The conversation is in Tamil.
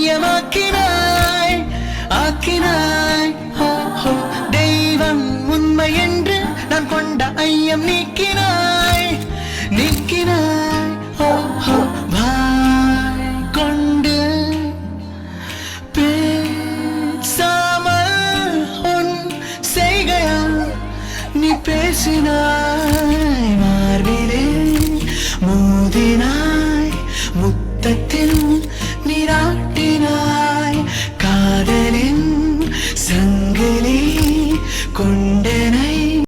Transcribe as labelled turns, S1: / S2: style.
S1: ஐயமாக்கினாய் ஆக்கினாய் ஹோ ஹோ தெய்வம் உண்மை என்று நான் கொண்ட ஐயம் நீக்கினாய் நீக்கினாய் ஹோ ஹோ வாய் கொண்டு பேசாமல் உன் செய்கையால் நீ பேசினாய்